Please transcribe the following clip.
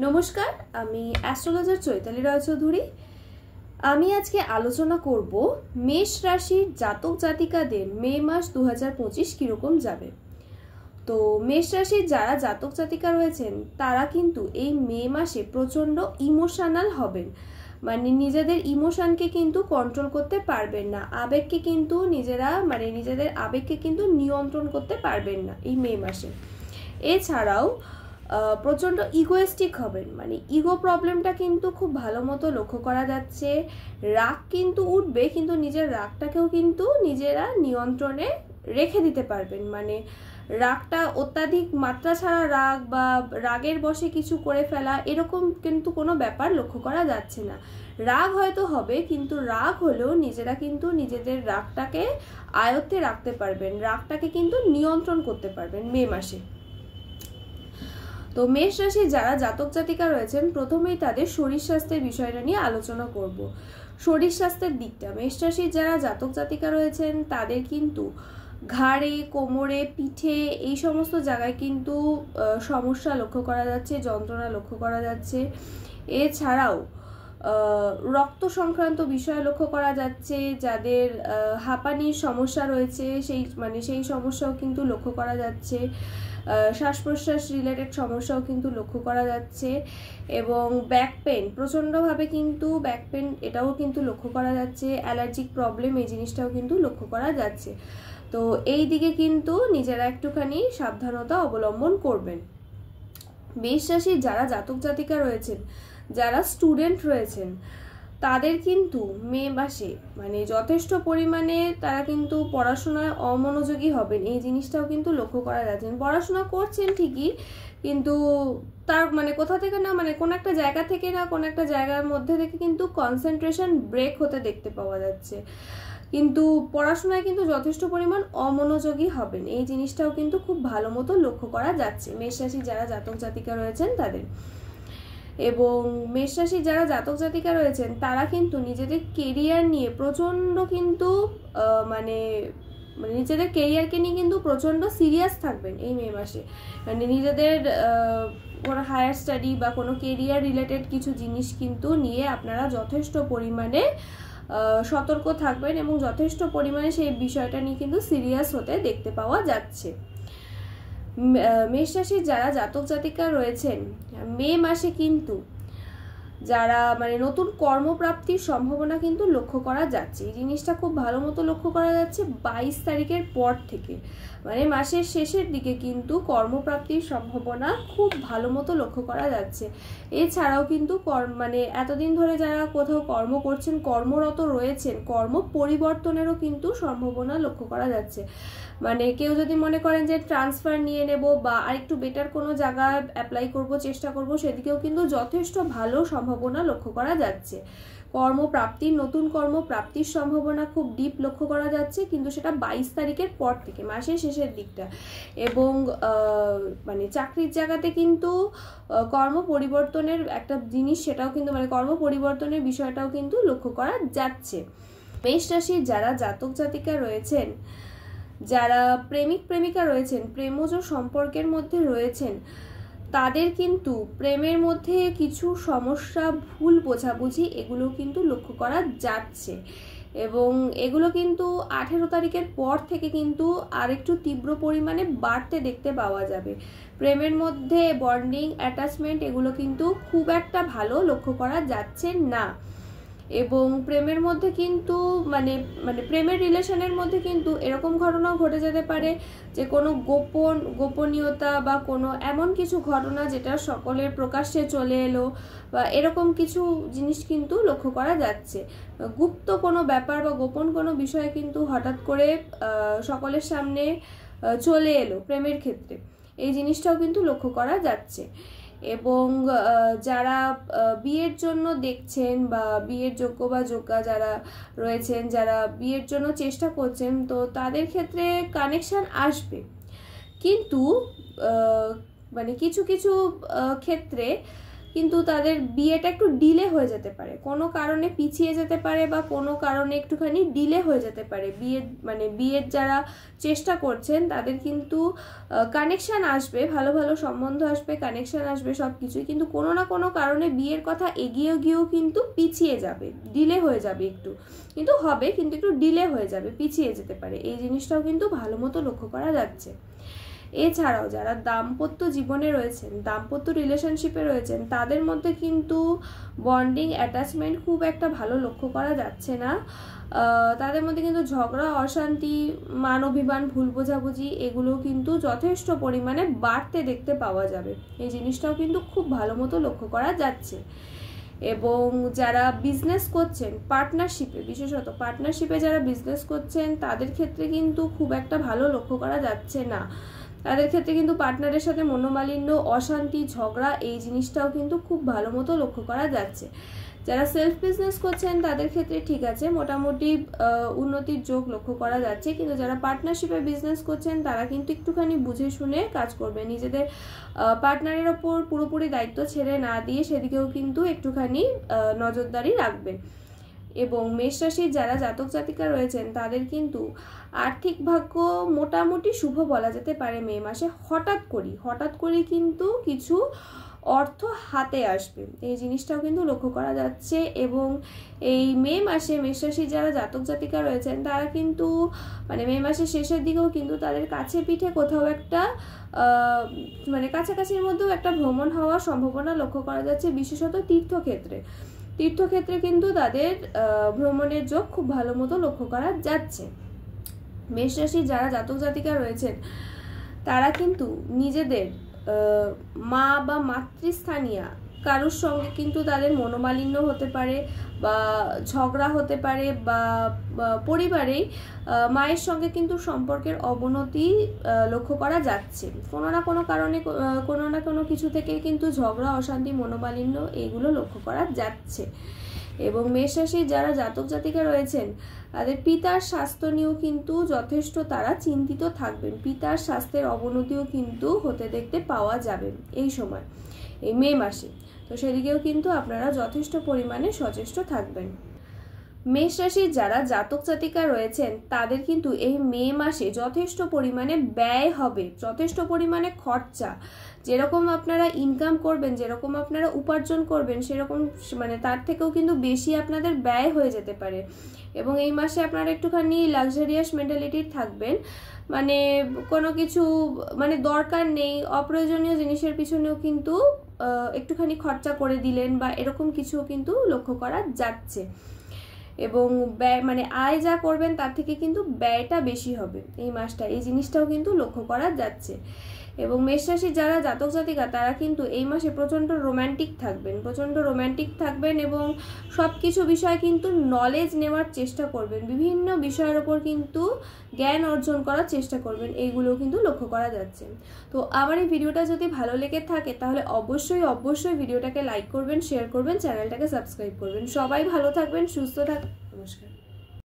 नमस्कार আমি অ্যাস্ট্রোলজার চৈতালি রায়চৌধুরী। আমি আজকে আলোচনা করব মেষ রাশির জাতক জাতিকাদের মে মাস 2025 কিরকম যাবে। তো মেষ রাশির যারা জাতক জাতিকা রয়েছেন তারা কিন্তু এই মে মাসে প্রচন্ড ইমোশনাল হবেন, মানে নিজেদের ইমোশনকে কিন্তু কন্ট্রোল করতে পারবেন না, আবেগকে কিন্তু নিজেদের আবেগকে কিন্তু নিয়ন্ত্রণ করতে পারবেন না এই মে মাসে। এছাড়াও প্রচণ্ড ইগোয়েস্টিক হবেন, মানে ইগো প্রবলেমটা কিন্তু খুব ভালো মতো লক্ষ্য করা যাচ্ছে। রাগ কিন্তু উঠবে, কিন্তু নিজের রাগটাকেও কিন্তু নিজেরা নিয়ন্ত্রণে রেখে দিতে পারবেন। মানে রাগটা অত্যাধিক মাত্রা ছাড়া রাগ বা রাগের বশে কিছু করে ফেলা এরকম কিন্তু কোনো ব্যাপার লক্ষ্য করা যাচ্ছে না। রাগ হয়তো হবে, কিন্তু রাগ হলেও নিজেরা কিন্তু নিজেদের রাগটাকে আয়ত্তে রাখতে পারবেন, রাগটাকে কিন্তু নিয়ন্ত্রণ করতে পারবেন মে মাসে। তো মেষ রাশির যারা জাতক জাতিকা রয়েছেন প্রথমেই তাদের শরীর স্বাস্থ্যের বিষয়টা নিয়ে আলোচনা করব। শরীর স্বাস্থ্যের দিকটা মেষ রাশির যারা জাতক জাতিকা রয়েছেন তাদের কিন্তু ঘাড়ে, কোমরে, পিঠে এই সমস্ত জায়গায় কিন্তু সমস্যা লক্ষ্য করা যাচ্ছে, যন্ত্রণা লক্ষ্য করা যাচ্ছে। এছাড়াও রক্ত সংক্রান্ত বিষয় লক্ষ্য করা যাচ্ছে। যাদের হাঁপানির সমস্যা রয়েছে সেই সমস্যাও কিন্তু লক্ষ্য করা যাচ্ছে। শ্বাস প্রশ্বাস রিলেটেড সমস্যাও কিন্তু লক্ষ্য করা যাচ্ছে। এবং ব্যাক পেন, প্রচণ্ডভাবে কিন্তু ব্যাক পেন এটাও কিন্তু লক্ষ্য করা যাচ্ছে। অ্যালার্জিক প্রবলেম এই জিনিসটাও কিন্তু লক্ষ্য করা যাচ্ছে। তো এই দিকে কিন্তু নিজেরা একটুখানি সাবধানতা অবলম্বন করবেন। মেষ রাশির যারা জাতক জাতিকা রয়েছেন, যারা স্টুডেন্ট রয়েছেন তাদের কিন্তু মে মাসে মানে যথেষ্ট পরিমাণে তারা কিন্তু পড়াশোনায় অমনোযোগী হবেন, এই জিনিসটাও কিন্তু লক্ষ্য করা যাচ্ছে। পড়াশোনা করছেন ঠিকই, কিন্তু তার মানে কোথা থেকে না মানে কোন একটা জায়গা থেকে না কোন একটা জায়গার মধ্যে থেকে কিন্তু কনসেন্ট্রেশন ব্রেক হতে দেখতে পাওয়া যাচ্ছে, কিন্তু পড়াশোনায় কিন্তু যথেষ্ট পরিমাণ অমনোযোগী হবেন, এই জিনিসটাও কিন্তু খুব ভালো মতো লক্ষ্য করা যাচ্ছে মেষ রাশি যারা জাতক জাতিকা রয়েছেন তাদের। এবং মেষ রাশি যারা জাতক জাতিকা রয়েছেন তারা কিন্তু নিজেদের কেরিয়ার নিয়ে প্রচণ্ড কিন্তু মানে নিজেদের কেরিয়ারকে নিয়ে কিন্তু প্রচণ্ড সিরিয়াস থাকবেন এই মে মাসে। মানে নিজেদের কোনো হায়ার স্টাডি বা কোনো কেরিয়ার রিলেটেড কিছু জিনিস কিন্তু নিয়ে আপনারা যথেষ্ট পরিমাণে সতর্ক থাকবেন এবং যথেষ্ট পরিমাণে সেই বিষয়টা নিয়ে কিন্তু সিরিয়াস হতে দেখতে পাওয়া যাচ্ছে। মেষ রাশির যারা জাতক জাতিকা রয়েছেন মে মাসে কিন্তু যারা মানে নতুন কর্মপ্রাপ্তির সম্ভাবনা কিন্তু লক্ষ্য করা যাচ্ছে, এই জিনিসটা খুব ভালো মতো লক্ষ্য করা যাচ্ছে 22 তারিখের পর থেকে। মানে মাসের শেষের দিকে কিন্তু কর্মপ্রাপ্তির সম্ভাবনা খুব ভালো মতো লক্ষ্য করা যাচ্ছে। এছাড়াও কিন্তু মানে এতদিন ধরে যারা কোথাও কর্ম করছেন, কর্মরত রয়েছেন, কর্ম পরিবর্তনেরও কিন্তু সম্ভাবনা লক্ষ্য করা যাচ্ছে। মানে কেউ যদি মনে করেন যে ট্রান্সফার নিয়ে নেব বা আরেকটু বেটার কোনো জায়গায় অ্যাপ্লাই করব, চেষ্টা করব, সেদিকেও কিন্তু যথেষ্ট ভালো সম্ভাবনা লক্ষ্য করা যাচ্ছে। কর্মপ্রাপ্তির নতুন কর্মপ্রাপ্তির সম্ভাবনা খুব ডিপ লক্ষ্য করা যাচ্ছে, কিন্তু সেটা 22 তারিখের পর থেকে মাসের শেষের দিকটা। এবং মানে চাকরির জায়গাতে কিন্তু কর্ম পরিবর্তনের একটা জিনিস, সেটাও কিন্তু মানে কর্ম পরিবর্তনের বিষয়টাও কিন্তু লক্ষ্য করা যাচ্ছে। মেষ রাশির যারা জাতক জাতিকা রয়েছেন, যারা প্রেমিক প্রেমিকা রয়েছেন, প্রেমজ সম্পর্কের মধ্যে রয়েছেন, তাদের কিন্তু প্রেমের মধ্যে কিছু সমস্যা, ভুল বোঝাবুঝি এগুলো কিন্তু লক্ষ্য করা যাচ্ছে। এবং এগুলো কিন্তু 18 তারিখের পর থেকে কিন্তু আরেকটু তীব্র পরিমাণে বাড়তে দেখতে পাওয়া যাবে। প্রেমের মধ্যে বন্ডিং, অ্যাটাচমেন্ট এগুলো কিন্তু খুব একটা ভালো লক্ষ্য করা যাচ্ছে না। এবং প্রেমের মধ্যে কিন্তু মানে প্রেমের রিলেশনের মধ্যে কিন্তু এরকম ঘটনাও ঘটে যেতে পারে যে কোনো গোপনীয়তা বা কোনো এমন কিছু ঘটনা যেটা সকলের প্রকাশ্যে চলে এলো বা এরকম কিছু জিনিস কিন্তু লক্ষ্য করা যাচ্ছে। গুপ্ত কোনো ব্যাপার বা গোপন কোনো বিষয় কিন্তু হঠাৎ করে সকলের সামনে চলে এলো প্রেমের ক্ষেত্রে, এই জিনিসটাও কিন্তু লক্ষ্য করা যাচ্ছে। এবং যারা বিয়ের জন্য দেখছেন বা বিয়ের যোগ্য বা যোগ্যা যারা রয়েছেন, যারা বিয়ের জন্য চেষ্টা করছেন, তো তাদের ক্ষেত্রে কানেকশন আসবে, কিন্তু মানে কিছু কিছু ক্ষেত্রে কিন্তু তাদের বিয়েটা একটু ডিলে হয়ে যেতে পারে, কোনো কারণে পিছিয়ে যেতে পারে বা কোনো কারণে একটুখানি ডিলে হয়ে যেতে পারে। বিয়ের যারা চেষ্টা করছেন তাদের কিন্তু কানেকশান আসবে, ভালো ভালো সম্বন্ধ আসবে, কানেকশান আসবে সব কিছুই, কিন্তু কোনো না কোনো কারণে বিয়ের কথা এগিয়ে গিয়েও কিন্তু পিছিয়ে যাবে, ডিলে হয়ে যাবে একটু, কিন্তু হবে, কিন্তু একটু ডিলে হয়ে যাবে, পিছিয়ে যেতে পারে। এই জিনিসটাও কিন্তু ভালো মতো লক্ষ্য করা যাচ্ছে। এছাড়াও যারা দাম্পত্য জীবনে রয়েছেন, দাম্পত্য রিলেশনশিপে রয়েছেন, তাদের মধ্যে কিন্তু বন্ডিং অ্যাটাচমেন্ট খুব একটা ভালো লক্ষ্য করা যাচ্ছে না। তাদের মধ্যে কিন্তু ঝগড়া, অশান্তি, মান অভিমান, ভুল বোঝাবুঝি এগুলো কিন্তু যথেষ্ট পরিমাণে বাড়তে দেখতে পাওয়া যাবে। এই জিনিসটাও কিন্তু খুব ভালো মতো লক্ষ্য করা যাচ্ছে। এবং যারা বিজনেস করছেন পার্টনারশিপে, বিশেষত পার্টনারশিপে যারা বিজনেস করছেন তাদের ক্ষেত্রে কিন্তু খুব একটা ভালো লক্ষ্য করা যাচ্ছে না। তাদের ক্ষেত্রে কিন্তু পার্টনারের সাথে মনোমালিন্য, অশান্তি, ঝগড়া এই জিনিসটাও কিন্তু খুব ভালো মতো লক্ষ্য করা যাচ্ছে। যারা সেলফ বিজনেস করছেন তাদের ক্ষেত্রে ঠিক আছে, মোটামুটি উন্নতির যোগ লক্ষ্য করা যাচ্ছে, কিন্তু যারা পার্টনারশিপে বিজনেস করছেন তারা কিন্তু একটুখানি বুঝে শুনে কাজ করবে, নিজেদের পার্টনারের ওপর পুরোপুরি দায়িত্ব ছেড়ে না দিয়ে সেদিকেও কিন্তু একটুখানি নজরদারি রাখবেন। এবং মেষ রাশির যারা জাতক জাতিকা রয়েছেন তাদের কিন্তু আর্থিক ভাগ্য মোটামুটি শুভ বলা যেতে পারে। মে মাসে হঠাৎ করে কিন্তু কিছু অর্থ হাতে আসবে, এই জিনিসটাও কিন্তু লক্ষ্য করা যাচ্ছে। এবং এই মে মাসে মেষ রাশির যারা জাতক জাতিকা রয়েছেন তারা কিন্তু মে মাসের শেষের দিকেও কিন্তু তাদের কাছে পিঠে কোথাও একটা কাছাকাছির মধ্যেও একটা ভ্রমণ হওয়ার সম্ভাবনা লক্ষ্য করা যাচ্ছে, বিশেষত তীর্থক্ষেত্রে কিন্তু তাদের ভ্রমণের যোগ খুব ভালো মতো লক্ষ্য করা যাচ্ছে। মেষ রাশির যারা জাতক জাতিকা রয়েছেন তারা কিন্তু নিজেদের মা বা মাতৃস্থানীয় কারোর সঙ্গে কিন্তু তাদের মনোমালিন্য হতে পারে বা ঝগড়া হতে পারে, বা পরিবারেই মায়ের সঙ্গে কিন্তু সম্পর্কের অবনতি লক্ষ্য করা যাচ্ছে। কোনো না কোনো কারণে কোনো না কোনো কিছু থেকে কিন্তু ঝগড়া, অশান্তি, মনোমালিন্য এইগুলো লক্ষ্য করা যাচ্ছে। এবং মেষ রাশির যারা জাতক জাতিকা রয়েছেন তাদের পিতার স্বাস্থ্য নিয়েও কিন্তু যথেষ্ট তারা চিন্তিত থাকবেন, পিতার স্বাস্থ্যের অবনতিও কিন্তু হতে দেখতে পাওয়া যাবে এই সময়, এই মে মাসে। তো সেদিকেও কিন্তু আপনারা যথেষ্ট পরিমাণে সচেষ্ট থাকবেন। মেষ রাশির যারা জাতক জাতিকা রয়েছেন তাদের কিন্তু এই মে মাসে যথেষ্ট পরিমাণে ব্যয় হবে, যথেষ্ট পরিমাণে খরচা, যেরকম আপনারা ইনকাম করবেন, যেরকম আপনারা উপার্জন করবেন, সেরকম তার থেকেও কিন্তু বেশি আপনাদের ব্যয় হয়ে যেতে পারে। এবং এই মাসে আপনারা একটুখানি লাক্সারিয়াস মেন্টালিটির থাকবেন, কোনো কিছু দরকার নেই, অপ্রয়োজনীয় জিনিসের পিছনেও কিন্তু একটুখানি খরচা করে দিলেন বা এরকম কিছু কিন্তু লক্ষ্য করা যাচ্ছে। এবং ব্যয় আয় যা করবেন তার থেকে কিন্তু ব্যয়টা বেশি হবে এই মাসটা, এই জিনিসটাও কিন্তু লক্ষ্য করা যাচ্ছে। এবং মেষ রাশির যারা জাতক জাতিকা তারা কিন্তু এই মাসে প্রচণ্ড রোম্যান্টিক থাকবেন এবং সব কিছু বিষয় কিন্তু নলেজ নেওয়ার চেষ্টা করবেন, বিভিন্ন বিষয়ের ওপর কিন্তু জ্ঞান অর্জন করার চেষ্টা করবেন, এইগুলো কিন্তু লক্ষ্য করা যাচ্ছে। তো আমার এই ভিডিওটা যদি ভালো লেগে থাকে তাহলে অবশ্যই ভিডিওটাকে লাইক করবেন, শেয়ার করবেন, চ্যানেলটাকে সাবস্ক্রাইব করবেন। সবাই ভালো থাকবেন, সুস্থ থাকবেন। নমস্কার।